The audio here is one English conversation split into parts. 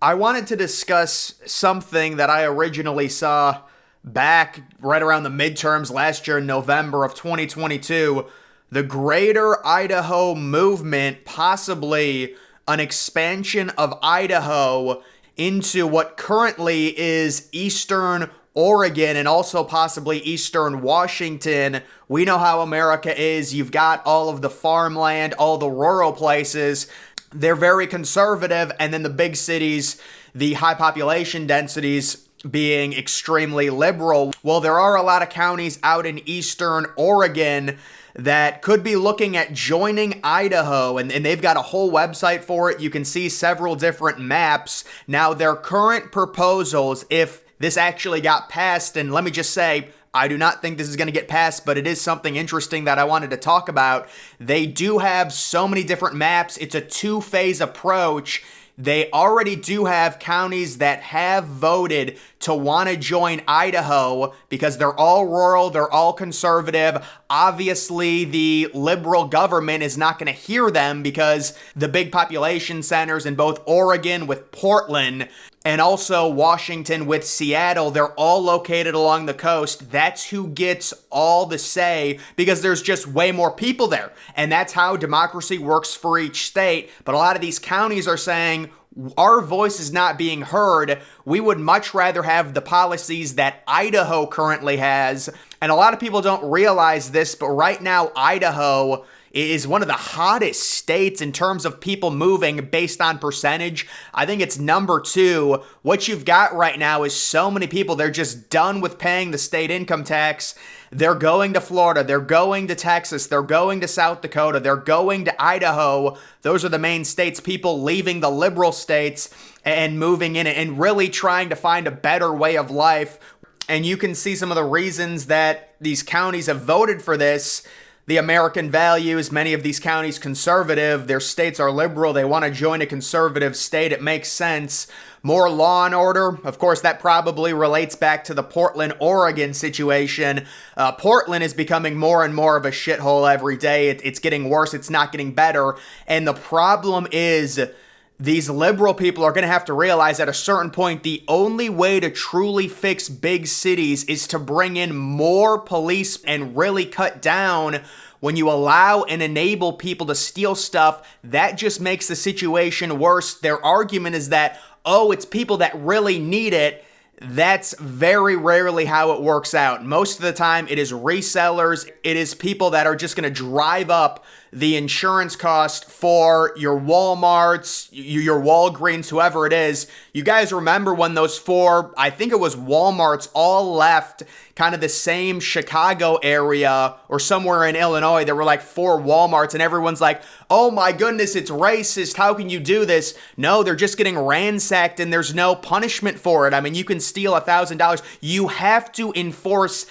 I wanted to discuss something that I originally saw back right around the midterms last year in November of 2022. The Greater Idaho movement, possibly an expansion of Idaho into what currently is Eastern Oregon and also possibly Eastern Washington. We know how America is. You've got all of the farmland, all the rural places. They're very conservative, and then the big cities, the high population densities, being extremely liberal. Well, there are a lot of counties out in Eastern Oregon that could be looking at joining Idaho, and they've got a whole website for it. You can see several different maps. Now, their current proposals, if this actually got passed, and let me just say, I do not think this is going to get passed, but it is something interesting that I wanted to talk about. They do have so many different maps. It's a two-phase approach. They already do have counties that have voted to want to join Idaho because they're all rural, they're all conservative. Obviously, the liberal government is not going to hear them because the big population centers in both Oregon with Portland and also Washington with Seattle, they're all located along the coast. That's who gets all the say because there's just way more people there. And that's how democracy works for each state. But a lot of these counties are saying, our voice is not being heard. We would much rather have the policies that Idaho currently has. And a lot of people don't realize this, but right now, Idaho is one of the hottest states in terms of people moving based on percentage. I think it's number 2. What you've got right now is so many people, they're just done with paying the state income tax. They're going to Florida, they're going to Texas, they're going to South Dakota, they're going to Idaho. Those are the main states, people leaving the liberal states and moving in and really trying to find a better way of life. And you can see some of the reasons that these counties have voted for this. The American values, many of these counties conservative, their states are liberal, they want to join a conservative state, it makes sense. More law and order, of course that probably relates back to the Portland, Oregon situation. Portland is becoming more and more of a shithole every day, it's getting worse, it's not getting better, and the problem is these liberal people are going to have to realize at a certain point the only way to truly fix big cities is to bring in more police and really cut down. When you allow and enable people to steal stuff, that just makes the situation worse. Their argument is that, oh, it's people that really need it. That's very rarely how it works out. Most of the time, it is resellers. It is people that are just going to drive up the insurance cost for your Walmarts, your Walgreens, whoever it is. You guys remember when those 4, I think it was Walmarts, all left kind of the same Chicago area or somewhere in Illinois. There were like 4 Walmarts and everyone's like, oh my goodness, it's racist. How can you do this? No, they're just getting ransacked and there's no punishment for it. I mean, you can steal $1,000. You have to enforce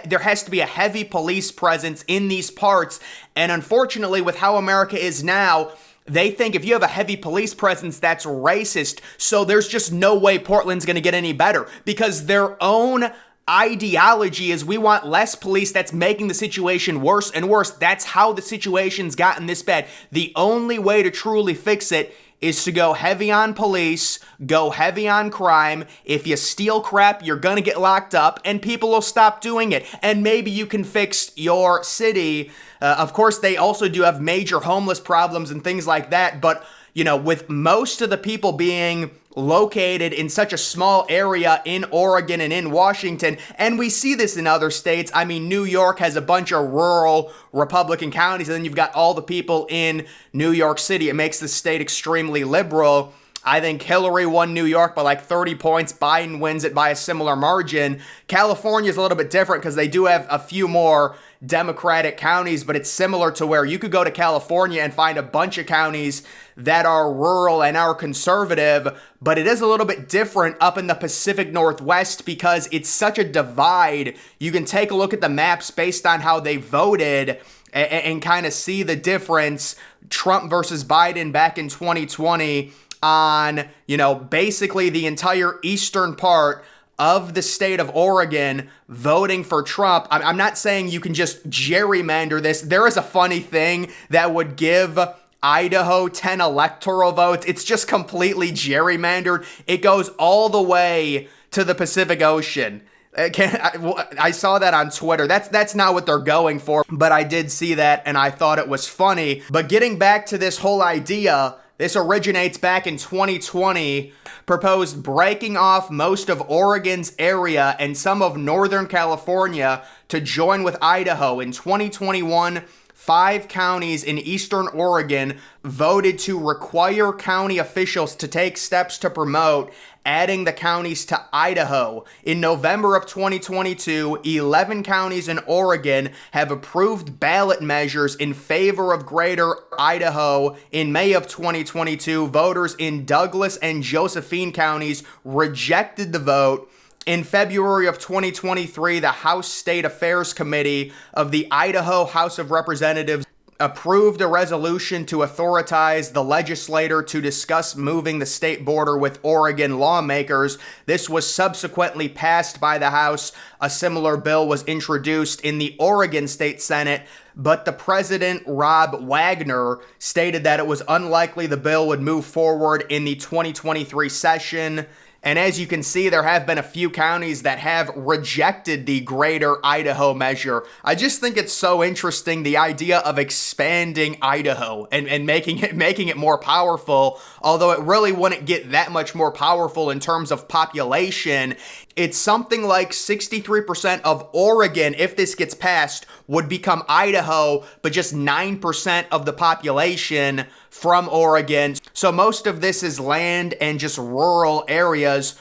there has to be a heavy police presence in these parts. And unfortunately, with how America is now, they think if you have a heavy police presence, that's racist. So there's just no way Portland's going to get any better because their own ideology is we want less police. That's making the situation worse and worse. That's how the situation's gotten this bad. The only way to truly fix it is to go heavy on police, go heavy on crime. If you steal crap, you're gonna get locked up and people will stop doing it. And maybe you can fix your city. Of course, they also do have major homeless problems and things like that. But, you know, with most of the people being located in such a small area in Oregon and in Washington, and we see this in other states. I mean, New York has a bunch of rural Republican counties, and then you've got all the people in New York City. It makes the state extremely liberal. I think Hillary won New York by like 30 points. Biden wins it by a similar margin. California is a little bit different because they do have a few more Democratic counties, but it's similar to where you could go to California and find a bunch of counties that are rural and are conservative, but it is a little bit different up in the Pacific Northwest because it's such a divide. You can take a look at the maps based on how they voted and kind of see the difference. Trump versus Biden back in 2020 on, you know, basically the entire eastern part of the state of Oregon voting for Trump. I'm not saying you can just gerrymander this. There is a funny thing that would give Idaho 10 electoral votes. It's just completely gerrymandered. It goes all the way to the Pacific Ocean. I saw that on Twitter. That's not what they're going for, but I did see that and I thought it was funny. But getting back to this whole idea, this originates back in 2020, proposed breaking off most of Oregon's area and some of Northern California to join with Idaho. In 2021, 5 counties in eastern Oregon voted to require county officials to take steps to promote adding the counties to Idaho. In November of 2022, 11 counties in Oregon have approved ballot measures in favor of Greater Idaho. In May of 2022, voters in Douglas and Josephine counties rejected the vote. In February of 2023, the House State Affairs Committee of the Idaho House of Representatives approved a resolution to authorize the legislature to discuss moving the state border with Oregon lawmakers. This was subsequently passed by the House. A similar bill was introduced in the Oregon State Senate, but the president, Rob Wagner, stated that it was unlikely the bill would move forward in the 2023 session. And as you can see, there have been a few counties that have rejected the Greater Idaho measure. I just think it's so interesting, the idea of expanding Idaho and making it more powerful, although it really wouldn't get that much more powerful in terms of population. It's something like 63% of Oregon, if this gets passed, would become Idaho, but just 9% of the population from Oregon. So most of this is land and just rural areas.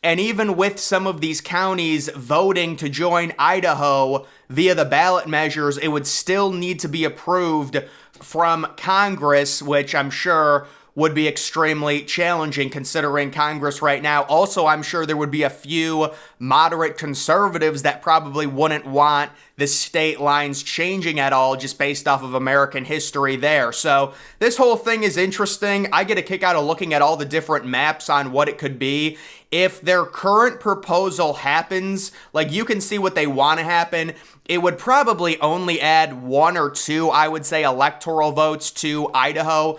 And even with some of these counties voting to join Idaho via the ballot measures, it would still need to be approved from Congress, which I'm sure would be extremely challenging considering Congress right now. Also, I'm sure there would be a few moderate conservatives that probably wouldn't want the state lines changing at all just based off of American history there. So this whole thing is interesting. I get a kick out of looking at all the different maps on what it could be. If their current proposal happens, like you can see what they want to happen, it would probably only add 1 or 2, I would say, electoral votes to Idaho.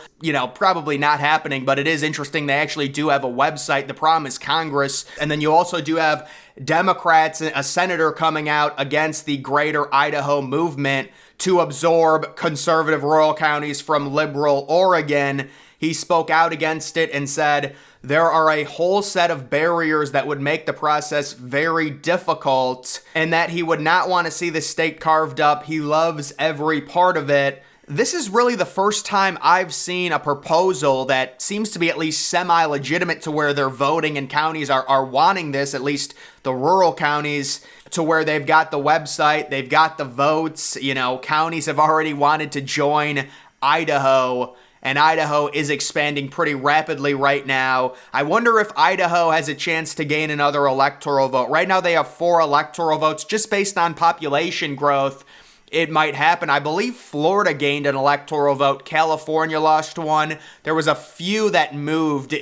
Probably not happening, but it is interesting. They actually do have a website. The problem is Congress. And then you also do have Democrats, a senator coming out against the Greater Idaho movement to absorb conservative rural counties from liberal Oregon. He spoke out against it and said, there are a whole set of barriers that would make the process very difficult, and that he would not want to see the state carved up. He loves every part of it. This is really the first time I've seen a proposal that seems to be at least semi-legitimate to where they're voting and counties are wanting this, at least the rural counties, to where they've got the website, they've got the votes. Counties have already wanted to join Idaho. And Idaho is expanding pretty rapidly right now. I wonder if Idaho has a chance to gain another electoral vote. Right now they have 4 electoral votes just based on population growth. It might happen. I believe Florida gained an electoral vote. California lost one. There was a few that moved,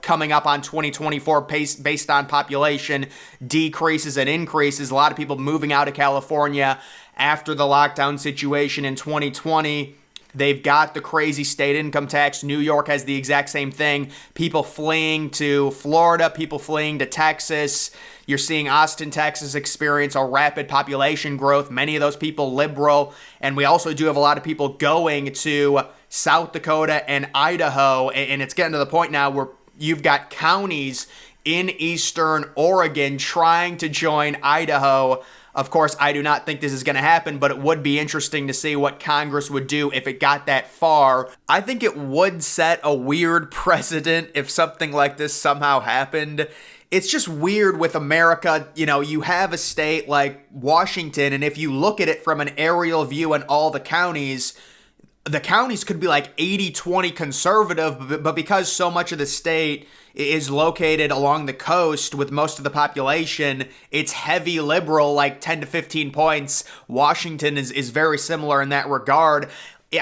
coming up on 2024 based on population decreases and increases. A lot of people moving out of California after the lockdown situation in 2020. They've got the crazy state income tax. New York has the exact same thing. People fleeing to Florida, people fleeing to Texas. You're seeing Austin, Texas experience a rapid population growth. Many of those people liberal. And we also do have a lot of people going to South Dakota and Idaho. And it's getting to the point now where you've got counties in eastern Oregon trying to join Idaho. Of course, I do not think this is going to happen, but it would be interesting to see what Congress would do if it got that far. I think it would set a weird precedent if something like this somehow happened. It's just weird with America. You have a state like Washington, and if you look at it from an aerial view and all the counties could be like 80-20 conservative, but because so much of the state is located along the coast with most of the population, it's heavy liberal, like 10 to 15 points. Washington is very similar in that regard.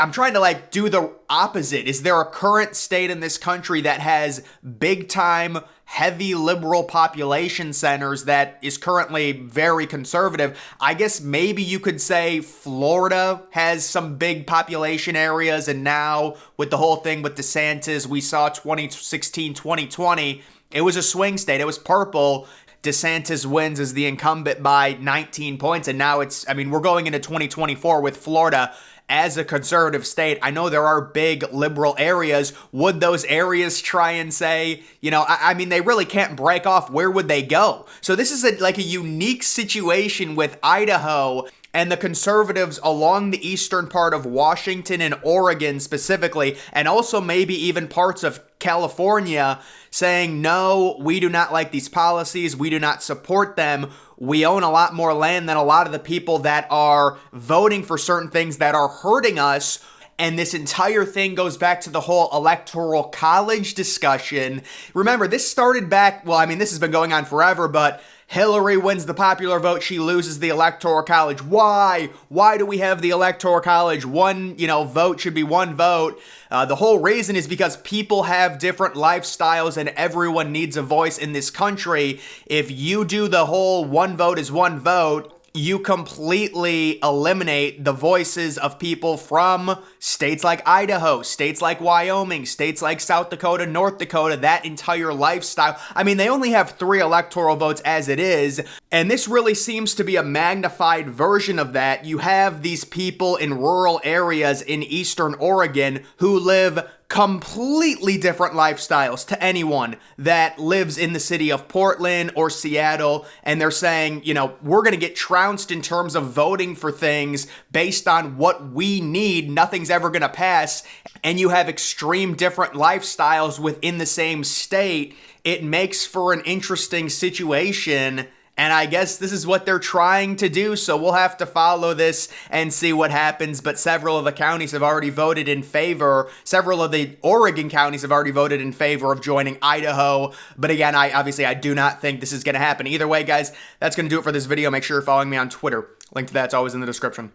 I'm trying to like do the opposite. Is there a current state in this country that has big time, heavy liberal population centers that is currently very conservative? I guess maybe you could say Florida has some big population areas, and now with the whole thing with DeSantis, we saw 2016, 2020, it was a swing state. It was purple. DeSantis wins as the incumbent by 19 points, and now we're going into 2024 with Florida as a conservative state. I know there are big liberal areas. Would those areas try and say, they really can't break off. Where would they go? So this is a unique situation with Idaho and the conservatives along the eastern part of Washington and Oregon specifically, and also maybe even parts of California, saying, no, we do not like these policies. We do not support them. We own a lot more land than a lot of the people that are voting for certain things that are hurting us. And this entire thing goes back to the whole Electoral College discussion. Remember, this started back, this has been going on forever, but Hillary wins the popular vote. She loses the Electoral College. Why? Why do we have the Electoral College? One, vote should be one vote. The whole reason is because people have different lifestyles and everyone needs a voice in this country. If you do the whole one vote is one vote, you completely eliminate the voices of people from states like Idaho, states like Wyoming, states like South Dakota, North Dakota, that entire lifestyle. They only have 3 electoral votes as it is, and this really seems to be a magnified version of that. You have these people in rural areas in eastern Oregon who live completely different lifestyles to anyone that lives in the city of Portland or Seattle, and they're saying, we're going to get trounced in terms of voting for things based on what we need. Nothing's ever going to pass, and you have extreme different lifestyles within the same state. It makes for an interesting situation. And I guess this is what they're trying to do, so we'll have to follow this and see what happens. But several of the counties have already voted in favor. Several of the Oregon counties have already voted in favor of joining Idaho. But again, I do not think this is going to happen. Either way, guys, that's going to do it for this video. Make sure you're following me on Twitter. Link to that's always in the description.